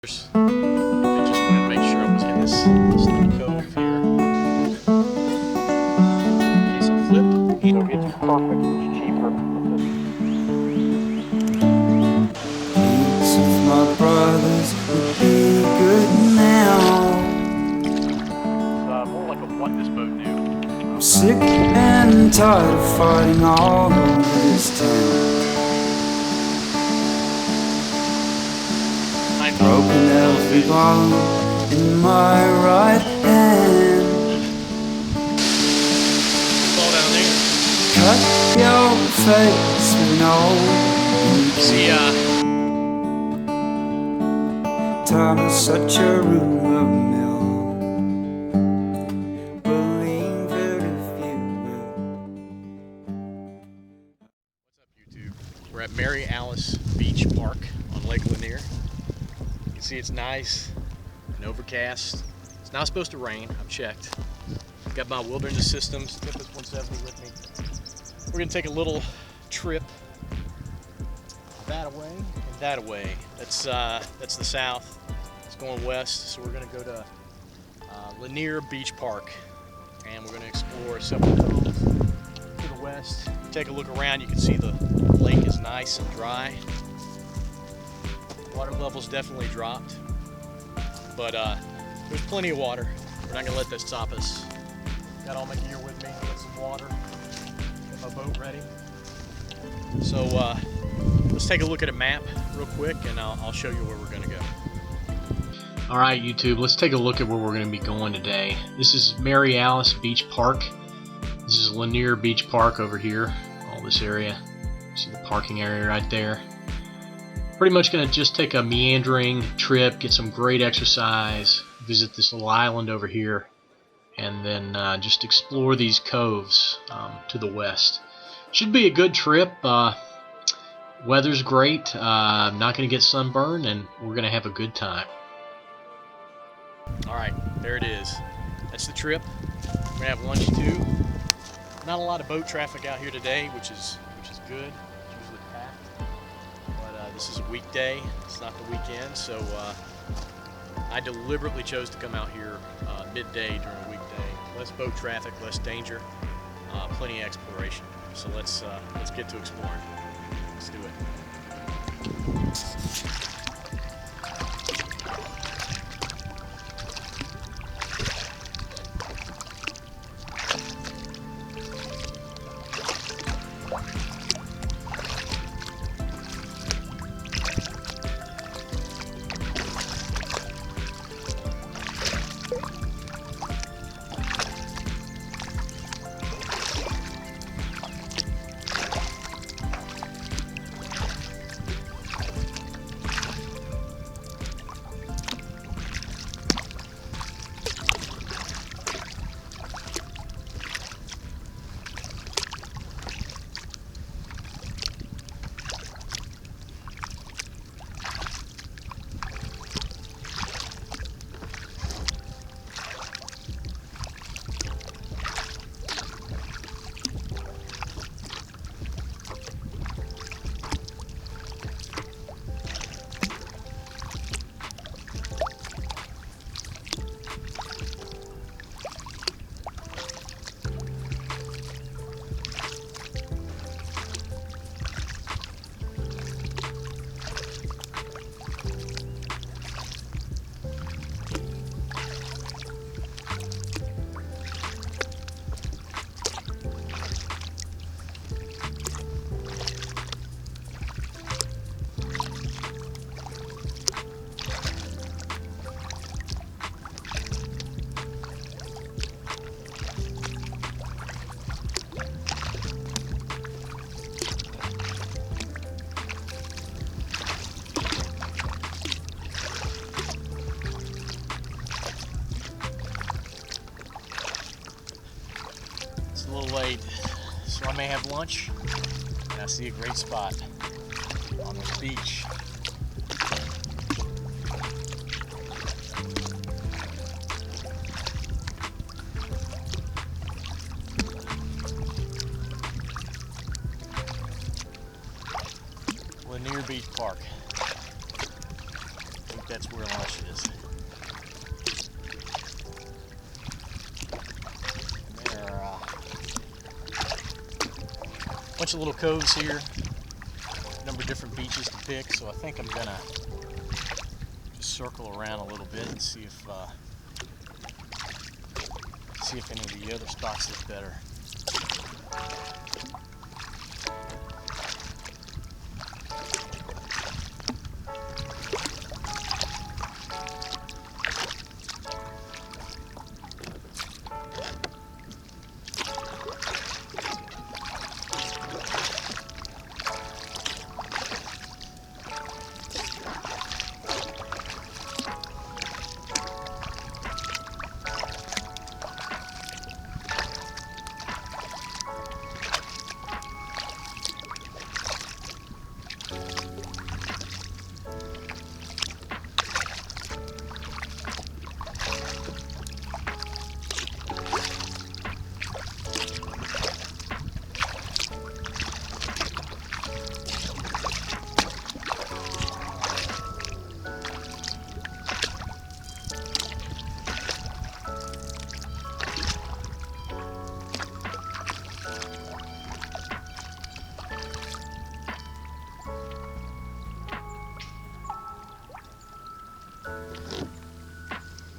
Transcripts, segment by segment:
Just wanted to make sure I was getting this little cove here. In case I flip, it'll get you perfect, much cheaper. Piece of my brothers would be good now. It's more like a what this boat do. I'm sick and tired of fighting all over this town. Broken elfin bottle in my right hand. Fall down there. Cut your face with no See, time is such a rumor mill. Believe it if you will. what's up, YouTube? We're at Mary Alice Beach Park on Lake Lanier. You can see it's nice and overcast. It's not supposed to rain. I've checked. Got my Wilderness Systems Tempest 170 with me. We're gonna take a little trip that away and that away. That's the south. It's going west, so we're gonna go to Lanier Beach Park, and we're gonna explore several coves to the west. Take a look around. You can see the lake is nice and dry. Water levels definitely dropped, but there's plenty of water. We're not gonna let that stop us. Got all my gear with me. Got some water. Got my boat ready. So let's take a look at a map real quick, and I'll show you where we're gonna go. All right, YouTube, let's take a look at where we're gonna be going today. This is Mary Alice Beach Park. This is Lanier Beach Park over here, all this area. See the parking area right there. Pretty much gonna just take a meandering trip, get some great exercise, visit this little island over here, and then just explore these coves to the west. Should be a good trip. Weather's great. I'm not gonna get sunburned, and we're gonna have a good time. All right, there it is. That's the trip. We're gonna have lunch too. Not a lot of boat traffic out here today, which is good. It's usually packed. But this is a weekday. It's not the weekend, so I deliberately chose to come out here midday during a weekday. Less boat traffic, less danger, plenty of exploration. So let's get to exploring. Let's do it. It's a little late, so I may have lunch, and I see a great spot on this beach. Lanier Beach Park. that's where lunch is. And there are a bunch of little coves here, a number of different beaches to pick, so I think I'm gonna just circle around a little bit and see if any of the other spots look better.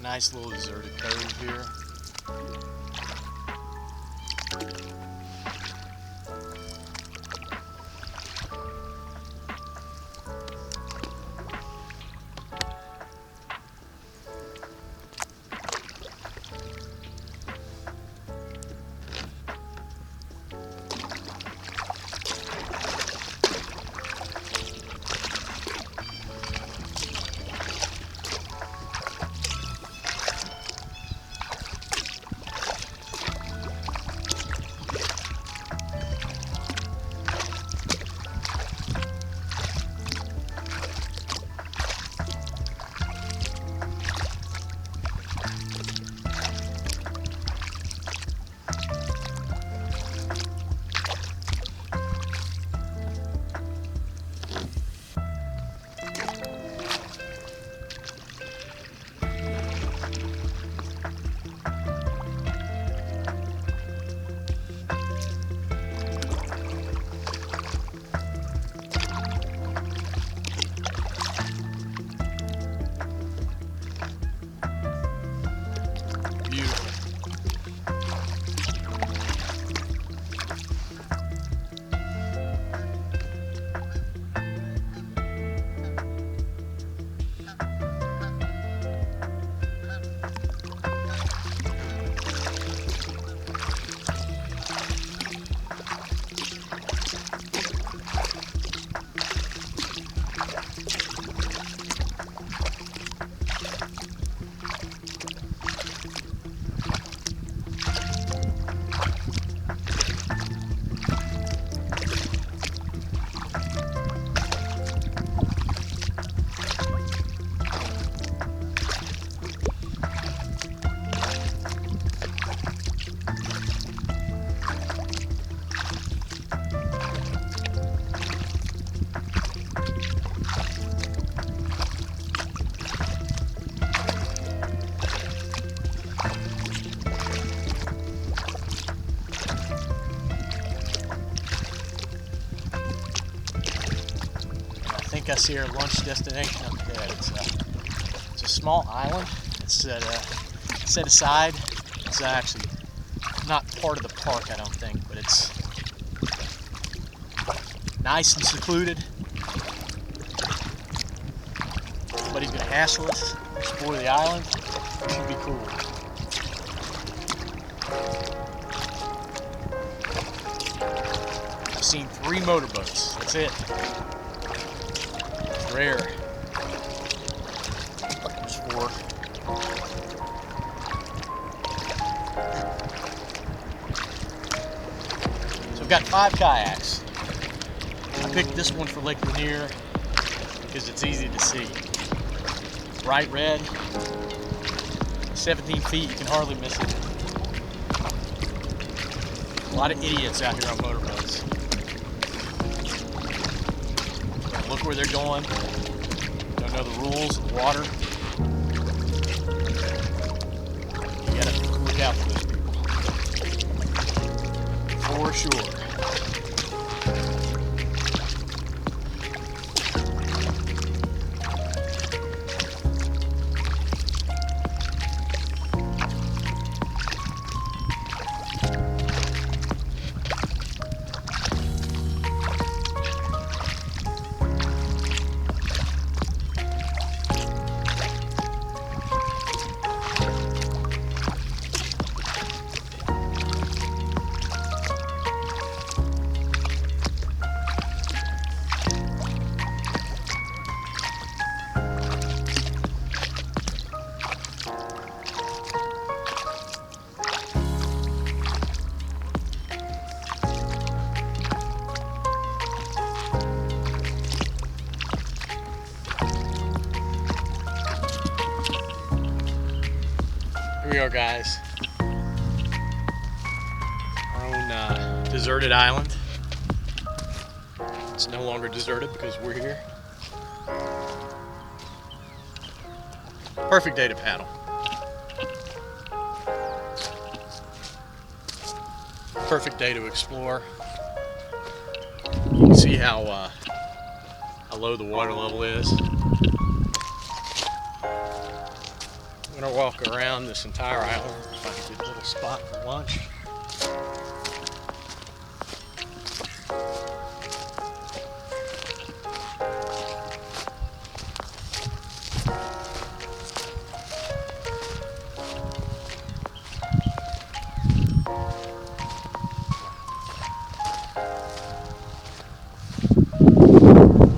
Nice little deserted cove here. I think I see our lunch destination up ahead. It's a small island. It's set aside. It's actually not part of the park, I don't think, but it's nice and secluded. Nobody's gonna hassle us, explore the island. It should be cool. I've seen 3 motorboats. That's it. It's rare. There's 4. So we've got 5 kayaks. I picked this one for Lake Lanier because it's easy to see. Bright red, 17 feet, you can hardly miss it. A lot of idiots out here on motorboats. Look where they're going, don't to know the rules of water. You gotta look out for those people. For sure. Here we are, guys. Our own deserted island. It's no longer deserted because we're here. Perfect day to paddle. Perfect day to explore. You can see how low the water level is. I'm gonna walk around this entire island, find a good little spot for lunch.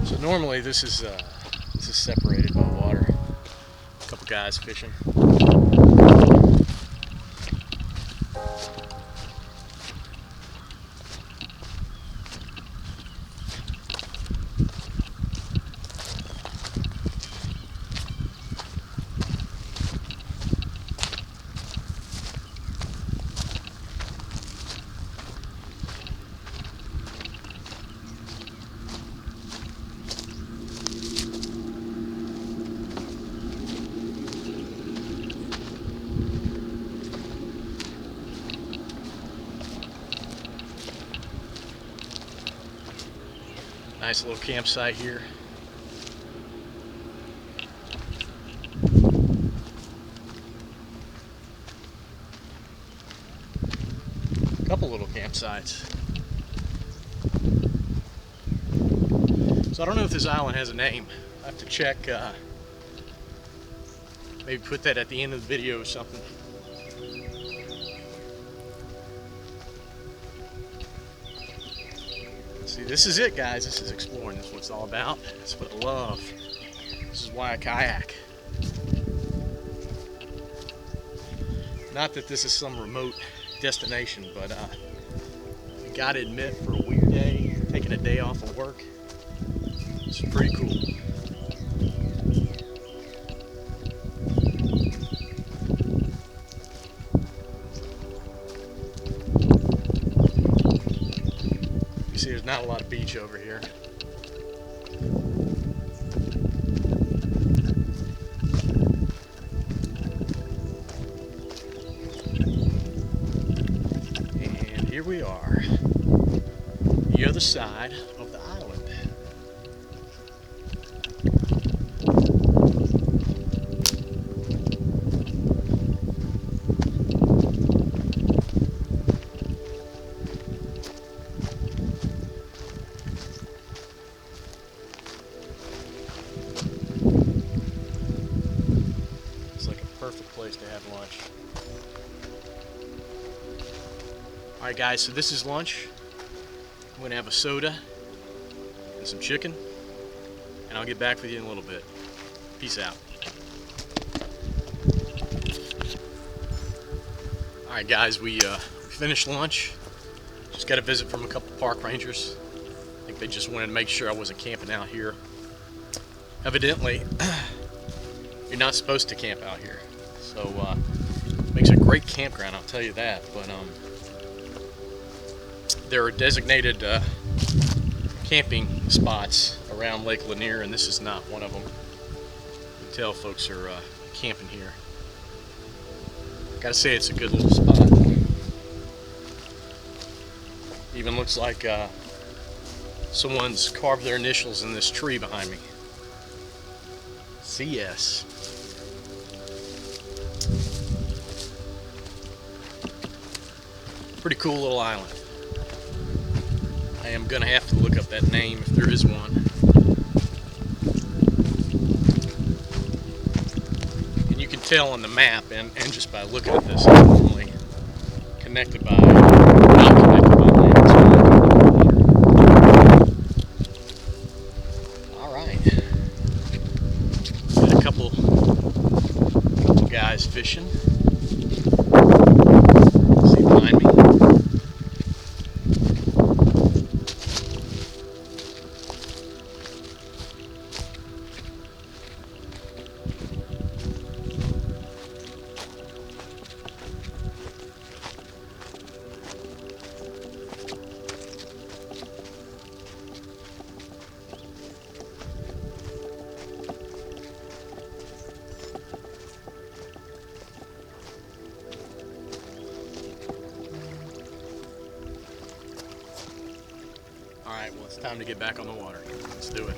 So normally this is separated by water. A couple guys fishing. Nice little campsite here. A couple little campsites. So I don't know if this island has a name. I have to check, maybe put that at the end of the video or something. See, this is it, guys. This is exploring. This is what it's all about. This is what I love. This is why I kayak. Not that this is some remote destination, but you gotta admit, for a weekday, taking a day off of work, it's pretty cool. You see, there's not a lot of beach over here. And here we are, the other side of the island. Perfect place to have lunch. Alright guys, so this is lunch. I'm going to have a soda and some chicken, and I'll get back with you in a little bit. Peace out. Alright guys, we finished lunch. Just got a visit from a couple park rangers. I think they just wanted to make sure I wasn't camping out here. Evidently, you're not supposed to camp out here. So, makes a great campground, I'll tell you that. But there are designated camping spots around Lake Lanier, and this is not one of them. tell folks are camping here. Gotta say, it's a good little spot. Even looks like someone's carved their initials in this tree behind me. CS. Pretty cool little island. I am gonna have to look up that name if there is one. And you can tell on the map and just by looking at this, I'm only connected by, not connected by land. It's only connected by water. Alright. Got a couple guys fishing. See behind me? Alright, well, it's time to get back on the water. Let's do it.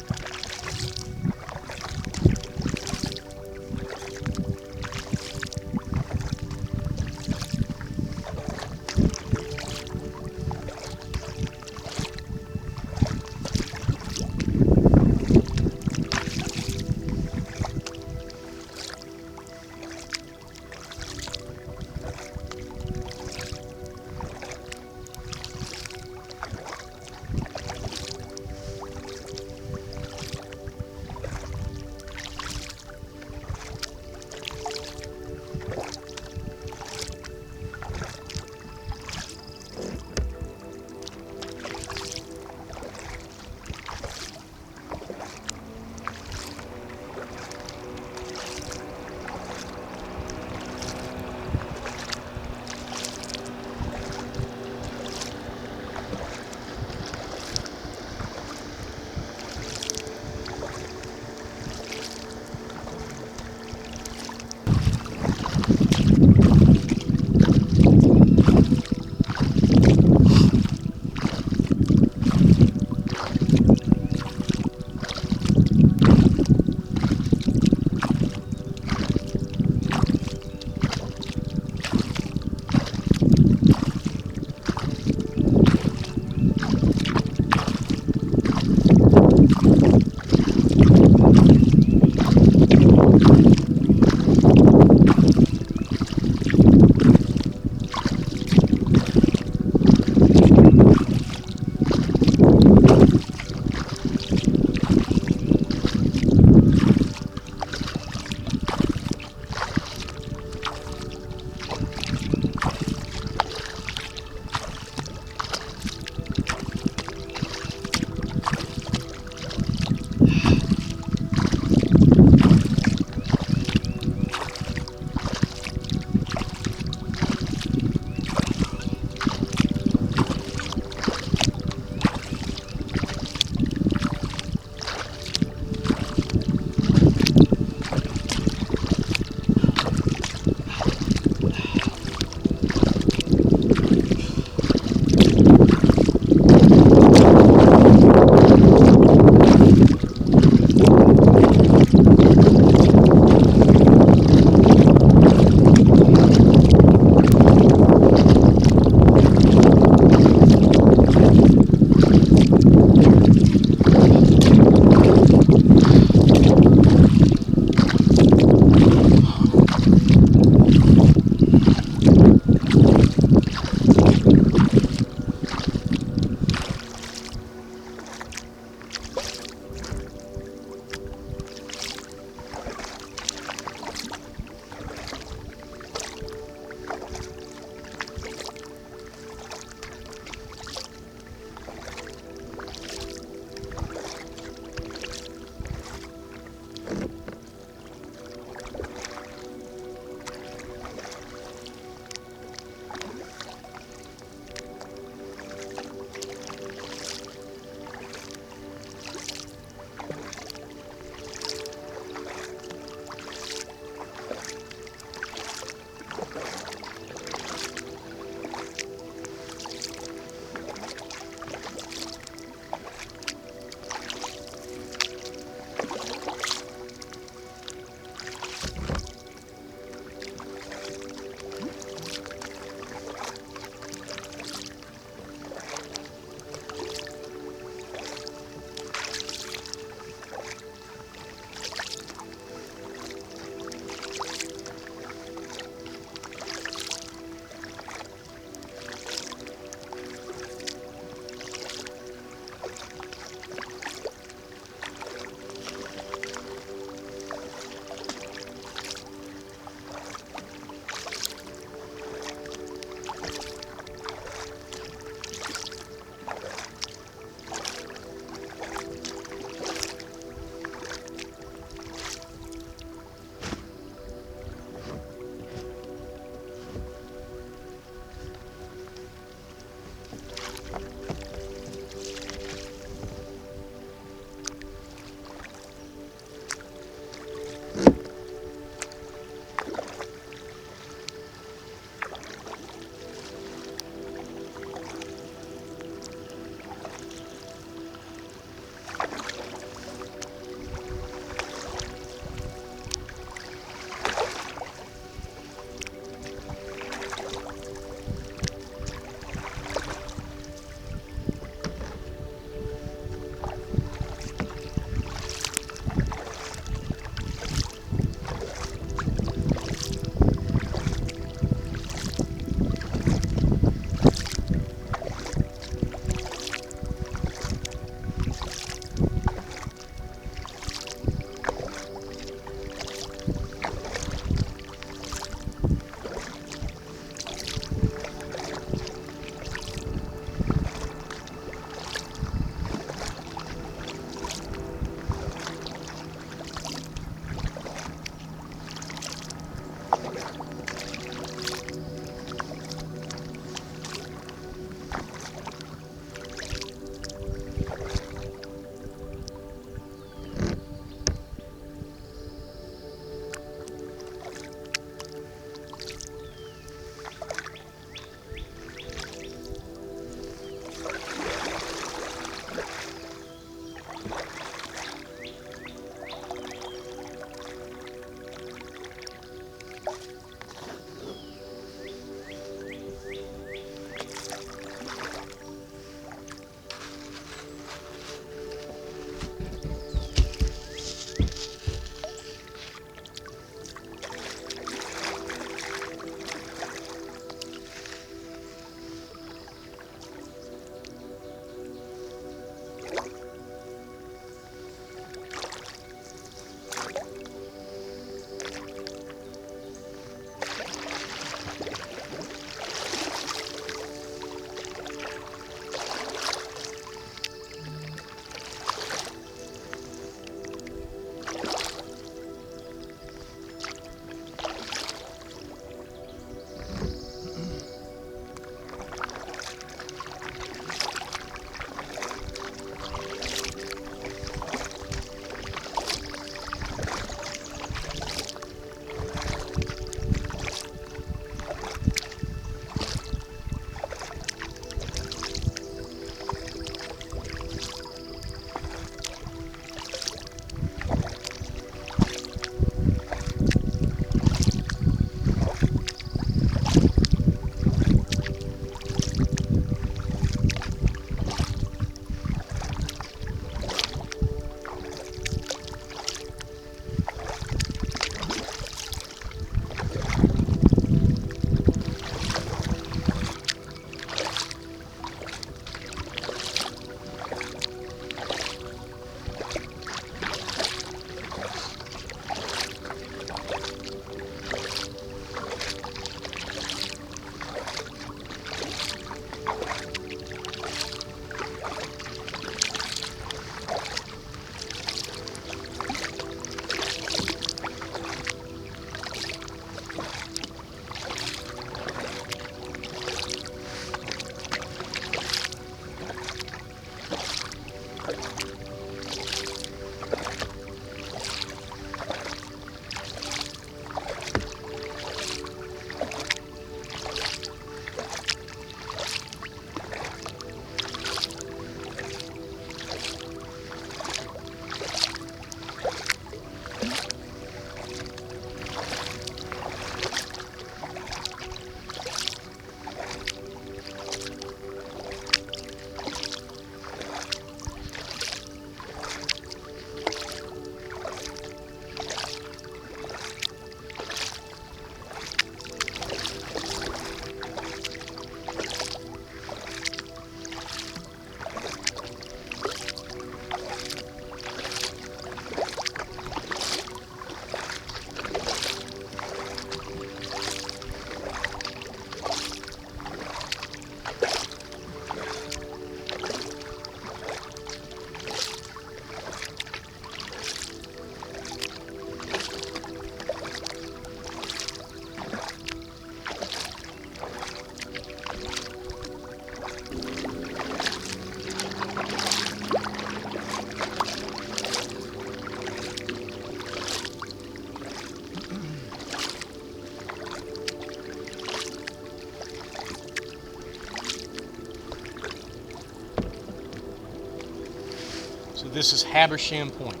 but this is Habersham Point.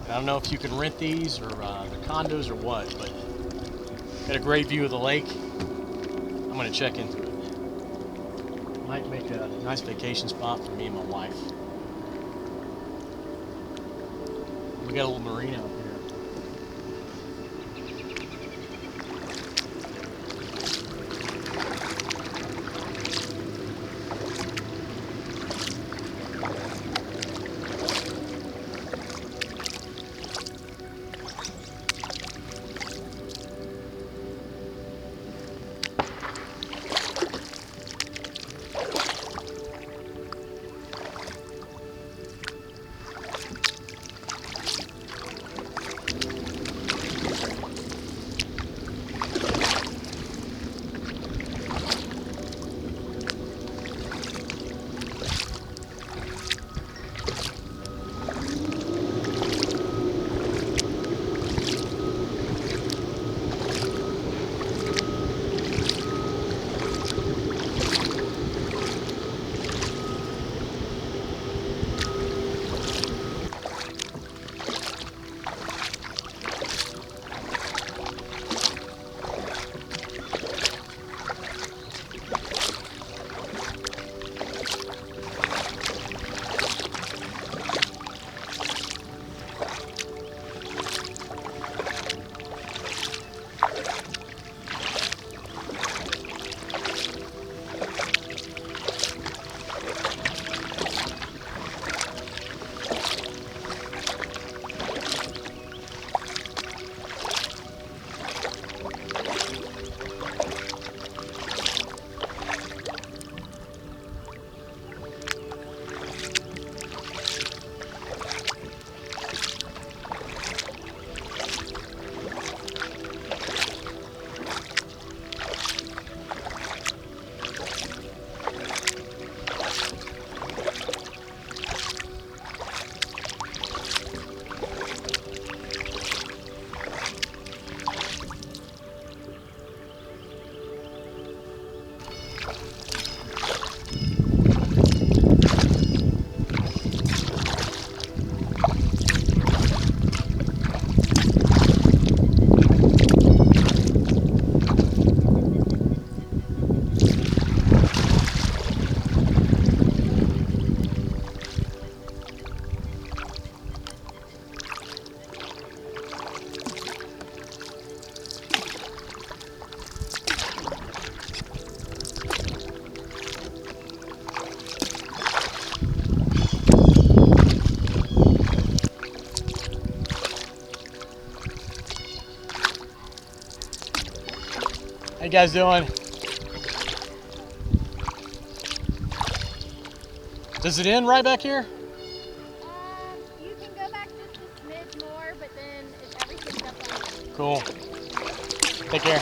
And I don't know if you can rent these or they're condos or what, but got a great view of the lake. I'm gonna check into it. Might make a nice vacation spot for me and my wife. We got a little marina up here. How you guys doing? Does it end right back here? You can go back just a smidge more, but then everything's up on. Cool. Take care.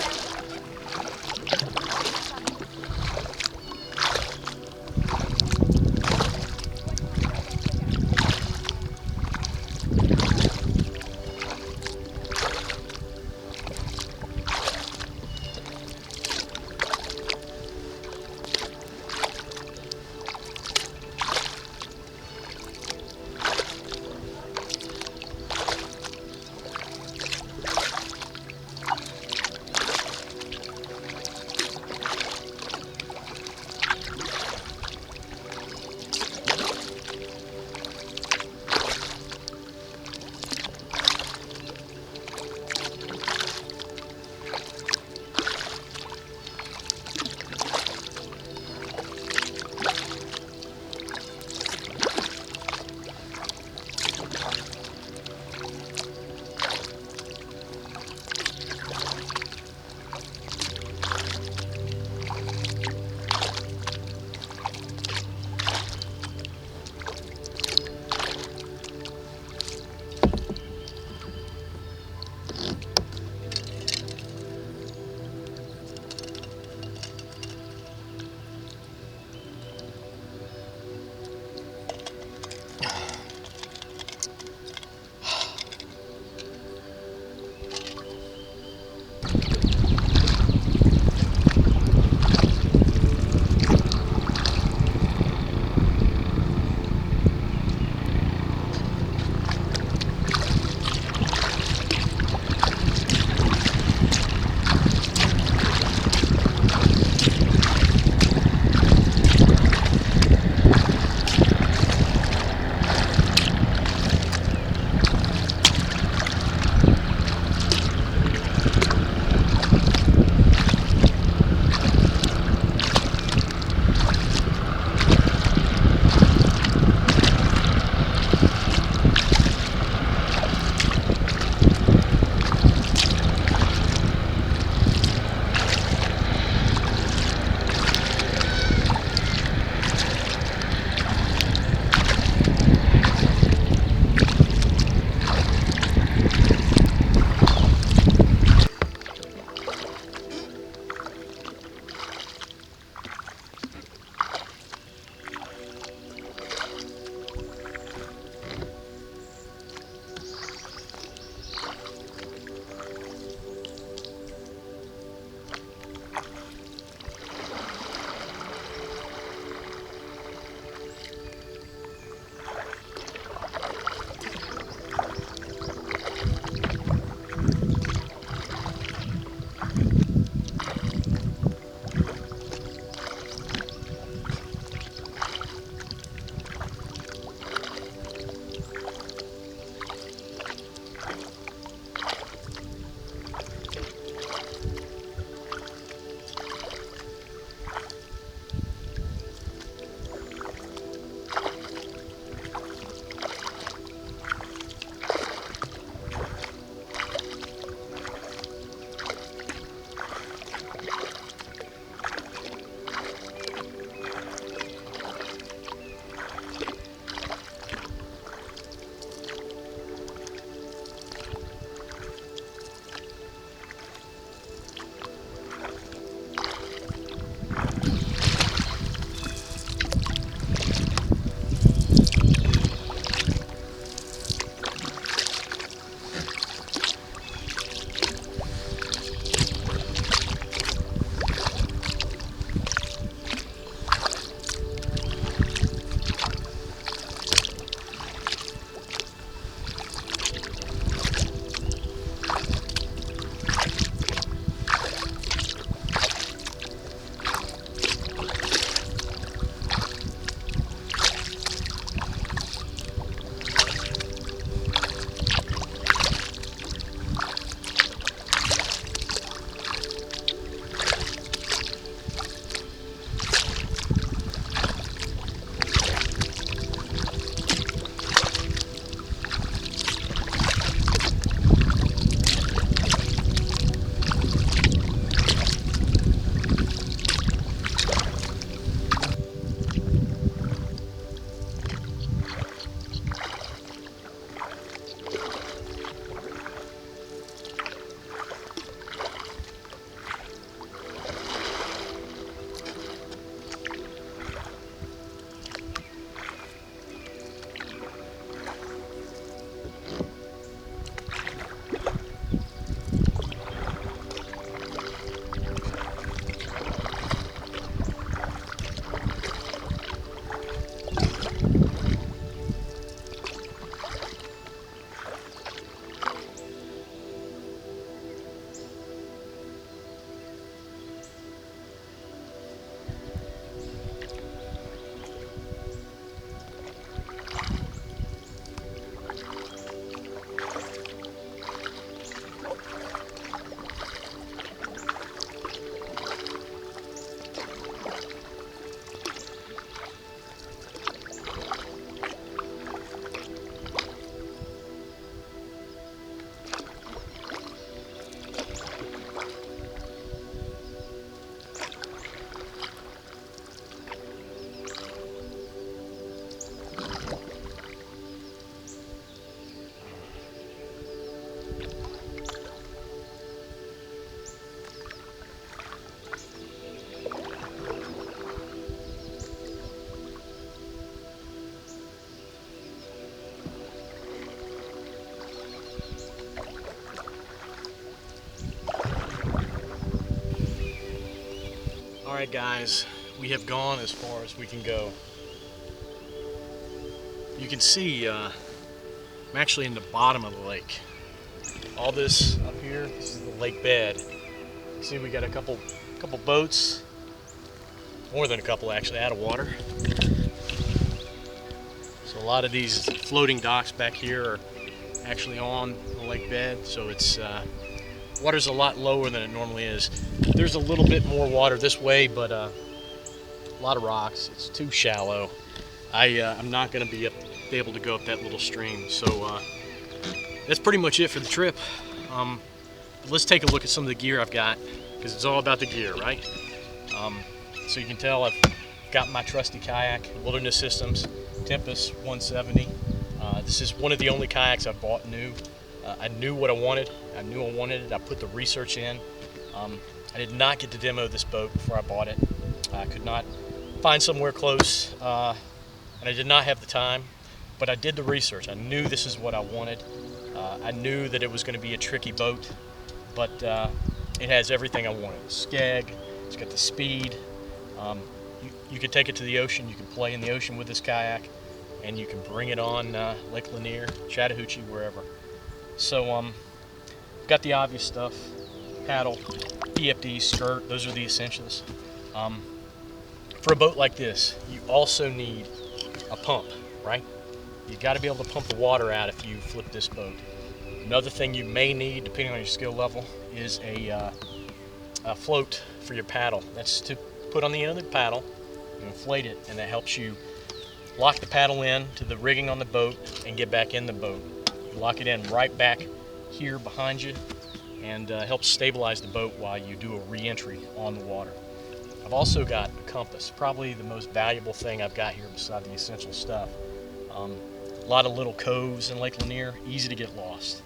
Alright guys, we have gone as far as we can go. You can see I'm actually in the bottom of the lake. All this up here, this is the lake bed. You see we got a couple boats, more than a couple actually, out of water. So a lot of these floating docks back here are actually on the lake bed, so it's water's a lot lower than it normally is. There's a little bit more water this way, but a lot of rocks. It's too shallow. I'm not going to be able to go up that little stream, so that's pretty much it for the trip. Let's take a look at some of the gear I've got, because it's all about the gear, right? So you can tell I've got my trusty kayak, Wilderness Systems Tempest 170. This is one of the only kayaks I've bought new. I knew what I wanted. I knew I wanted it. I put the research in. I did not get to demo this boat before I bought it. I could not find somewhere close, and I did not have the time, but I did the research. I knew this is what I wanted. I knew that it was going to be a tricky boat, but it has everything I wanted. The skeg, it's got the speed. You can take it to the ocean. You can play in the ocean with this kayak, and you can bring it on Lake Lanier, Chattahoochee, wherever. So got the obvious stuff: paddle, PFD, skirt. Those are the essentials. For a boat like this, you also need a pump, right? You got to be able to pump the water out if you flip this boat. Another thing you may need, depending on your skill level, is a float for your paddle. That's to put on the end of the paddle, you inflate it, and that helps you lock the paddle in to the rigging on the boat and get back in the boat. You lock it in right back here behind you, and helps stabilize the boat while you do a re-entry on the water. I've also got a compass, probably the most valuable thing I've got here beside the essential stuff. A lot of little coves in Lake Lanier, easy to get lost.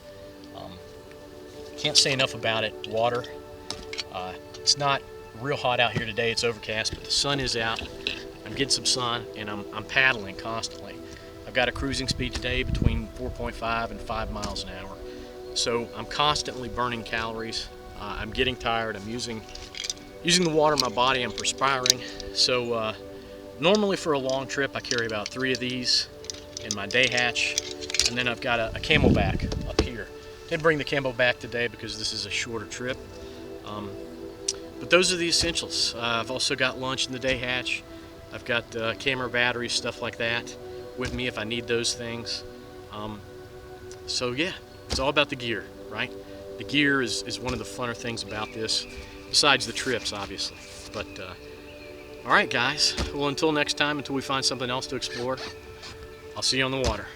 Can't say enough about it. Water, it's not real hot out here today. It's overcast, but the sun is out. I'm getting some sun, and I'm paddling constantly. I've got a cruising speed today between 4.5 and 5 miles an hour. So I'm constantly burning calories. I'm getting tired. I'm using the water in my body. I'm perspiring. So normally for a long trip, I carry about 3 of these in my day hatch, and then I've got a camelback up here. Didn't bring the camelback today because this is a shorter trip. But those are the essentials. I've also got lunch in the day hatch. I've got camera batteries, stuff like that with me if I need those things. So yeah, it's all about the gear, right? The gear is one of the funner things about this, besides the trips, obviously. But all right, guys. Well, until next time, until we find something else to explore, I'll see you on the water.